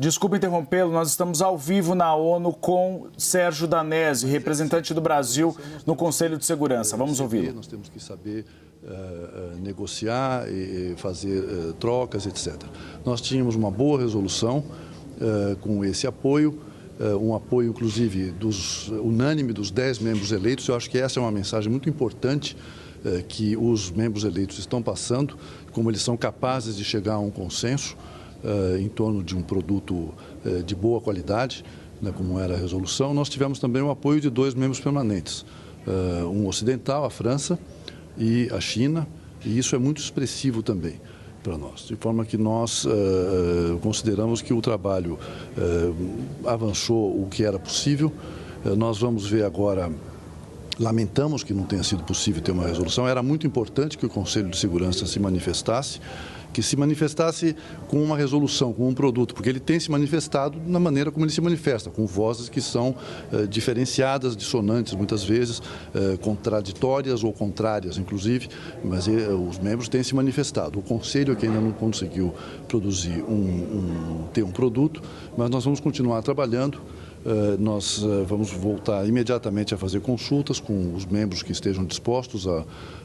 Desculpe interrompê-lo, nós estamos ao vivo na ONU com Sérgio Danesi, representante do Brasil no Conselho de Segurança. Vamos ouvi-lo. Nós temos que saber negociar e fazer trocas, etc. Nós tínhamos uma boa resolução com esse apoio, um apoio, inclusive, unânime dos 10 membros eleitos. Eu acho que essa é uma mensagem muito importante que os membros eleitos estão passando, como eles são capazes de chegar a um consenso em torno de um produto de boa qualidade, né, como era a resolução. Nós tivemos também o apoio de 2 membros permanentes, um ocidental, a França, e a China, e isso é muito expressivo também para nós, de forma que nós consideramos que o trabalho avançou o que era possível. Nós vamos ver agora. Lamentamos que não tenha sido possível ter uma resolução. Era muito importante que o Conselho de Segurança se manifestasse, com uma resolução, com um produto, porque ele tem se manifestado na maneira como ele se manifesta, com vozes que são diferenciadas, dissonantes, muitas vezes, contraditórias ou contrárias, inclusive, mas os membros têm se manifestado. O Conselho é que ainda não conseguiu produzir ter um produto, mas nós vamos continuar trabalhando. Nós vamos voltar imediatamente a fazer consultas com os membros que estejam dispostos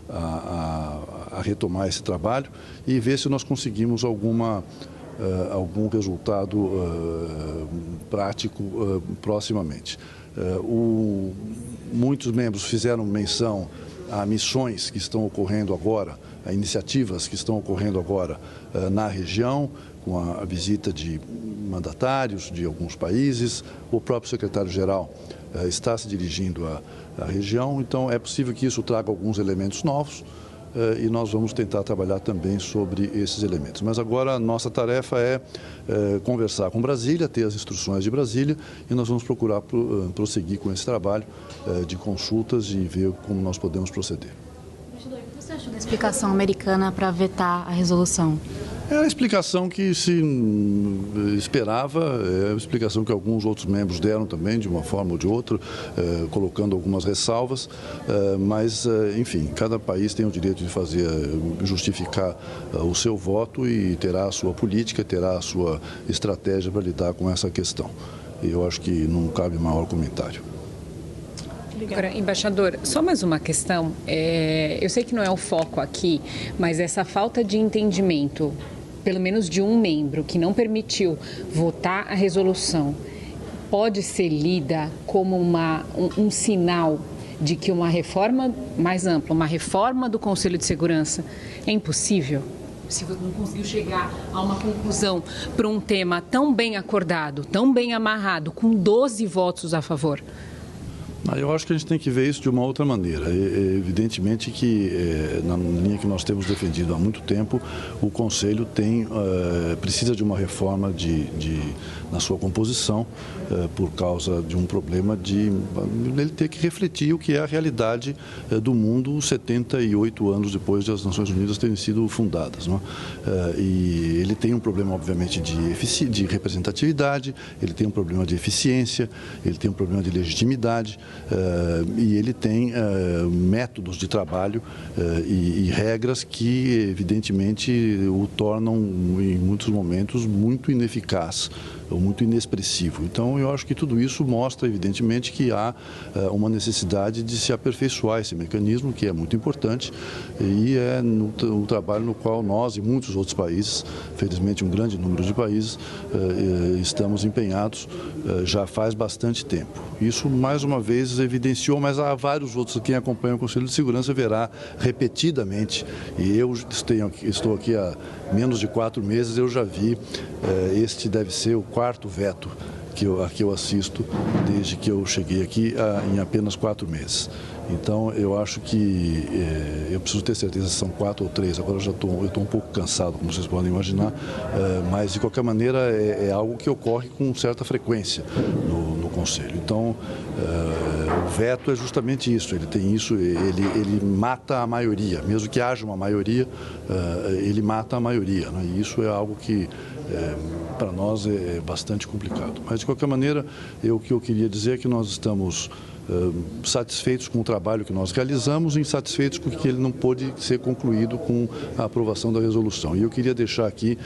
a retomar esse trabalho e ver se nós conseguimos algum resultado prático proximamente. Muitos membros fizeram menção a missões que estão ocorrendo agora, a iniciativas que estão ocorrendo agora na região, com a visita de mandatários de alguns países. O próprio secretário-geral está se dirigindo à região, então é possível que isso traga alguns elementos novos e nós vamos tentar trabalhar também sobre esses elementos. Mas agora a nossa tarefa é conversar com Brasília, ter as instruções de Brasília e nós vamos procurar prosseguir com esse trabalho de consultas e ver como nós podemos proceder. O que você acha da explicação americana para vetar a resolução? É a explicação que se esperava, é a explicação que alguns outros membros deram também, de uma forma ou de outra, colocando algumas ressalvas, mas, enfim, cada país tem o direito de justificar o seu voto e terá a sua política, terá a sua estratégia para lidar com essa questão. E eu acho que não cabe maior comentário. Agora, embaixador, só mais uma questão. Eu sei que não é o foco aqui, mas essa falta de entendimento, pelo menos de um membro, que não permitiu votar a resolução, pode ser lida como um sinal de que uma reforma mais ampla, uma reforma do Conselho de Segurança é impossível? Se você não conseguiu chegar a uma conclusão para um tema tão bem acordado, tão bem amarrado, com 12 votos a favor? Eu acho que a gente tem que ver isso de uma outra maneira. Evidentemente que, na linha que nós temos defendido há muito tempo, o Conselho precisa de uma reforma na sua composição, por causa de um problema de ele ter que refletir o que é a realidade do mundo 78 anos depois de as Nações Unidas terem sido fundadas. Não é? E ele tem um problema, obviamente, de representatividade, ele tem um problema de eficiência, ele tem um problema de legitimidade. E ele tem métodos de trabalho e regras que, evidentemente, o tornam, em muitos momentos, muito ineficaz ou muito inexpressivo. Então, eu acho que tudo isso mostra, evidentemente, que há uma necessidade de se aperfeiçoar esse mecanismo, que é muito importante, e é um trabalho no qual nós e muitos outros países, felizmente um grande número de países, estamos empenhados já faz bastante tempo. Isso, mais uma vez, evidenciou, mas há vários outros. Quem acompanha o Conselho de Segurança verá repetidamente, e eu estou aqui há menos de 4 meses, eu já vi, este deve ser o 4º veto a que eu assisto desde que eu cheguei aqui em apenas 4 meses. Então, eu acho que eu preciso ter certeza se são 4 ou 3. Agora eu estou um pouco cansado, como vocês podem imaginar, mas de qualquer maneira é algo que ocorre com certa frequência no Conselho. Então, o veto é justamente isso. Ele tem isso, ele mata a maioria, mesmo que haja uma maioria, ele mata a maioria, né? E isso é algo que para nós é bastante complicado. Mas de qualquer maneira, o que eu queria dizer é que nós estamos satisfeitos com o trabalho que nós realizamos e insatisfeitos com que ele não pôde ser concluído com a aprovação da resolução. E eu queria deixar aqui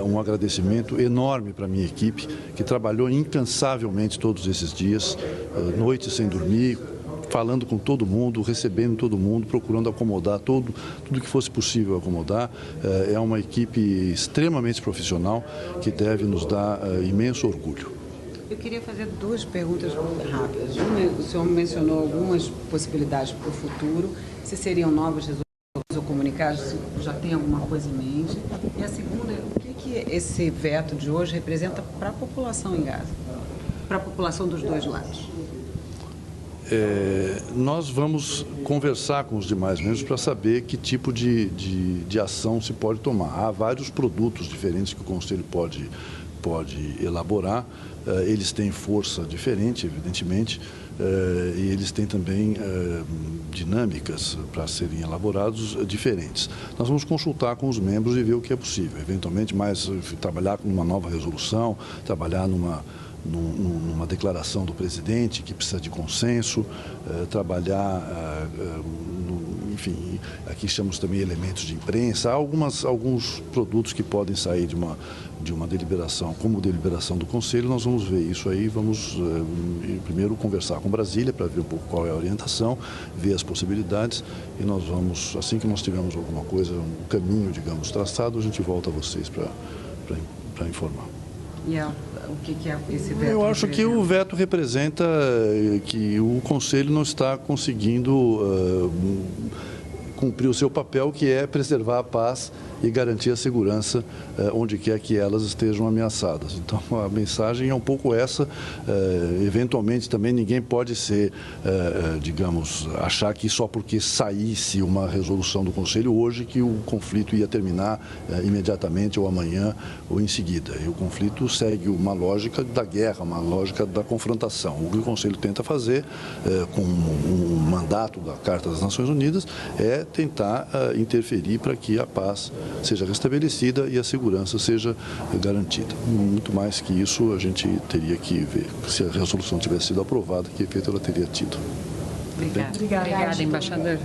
um agradecimento enorme para a minha equipe, que trabalhou incansavelmente todos esses dias, noites sem dormir, falando com todo mundo, recebendo todo mundo, procurando acomodar tudo que fosse possível acomodar. É uma equipe extremamente profissional que deve nos dar imenso orgulho. Eu queria fazer duas perguntas rápidas. Uma, o senhor mencionou algumas possibilidades para o futuro, se seriam novas resoluções ou comunicados, se já tem alguma coisa em mente. E a segunda, o que esse veto de hoje representa para a população em Gaza, para a população dos dois lados? Nós vamos conversar com os demais membros para saber que tipo de ação se pode tomar. Há vários produtos diferentes que o Conselho pode elaborar. Eles têm força diferente, evidentemente, e eles têm também dinâmicas para serem elaborados diferentes. Nós vamos consultar com os membros e ver o que é possível. Eventualmente, trabalhar com uma nova resolução, trabalhar numa declaração do presidente que precisa de consenso, trabalhar, enfim, aqui chamamos também elementos de imprensa, há alguns produtos que podem sair de uma deliberação, como deliberação do Conselho. Nós vamos ver isso aí, vamos primeiro conversar com Brasília para ver um pouco qual é a orientação, ver as possibilidades e nós vamos, assim que nós tivermos alguma coisa, um caminho, digamos, traçado, a gente volta a vocês para informar. E o que é esse veto? Eu acho que o veto representa que o Conselho não está conseguindo cumprir o seu papel, que é preservar a paz e garantir a segurança onde quer que elas estejam ameaçadas. Então, a mensagem é um pouco essa. Eventualmente, também ninguém pode ser, digamos, achar que só porque saísse uma resolução do Conselho hoje que o conflito ia terminar imediatamente ou amanhã ou em seguida. E o conflito segue uma lógica da guerra, uma lógica da confrontação. O que o Conselho tenta fazer com um mandato da Carta das Nações Unidas é tentar interferir para que a paz seja restabelecida e a segurança seja garantida. Muito mais que isso, a gente teria que ver se a resolução tivesse sido aprovada, que efeito ela teria tido. Obrigada. Obrigada, embaixador.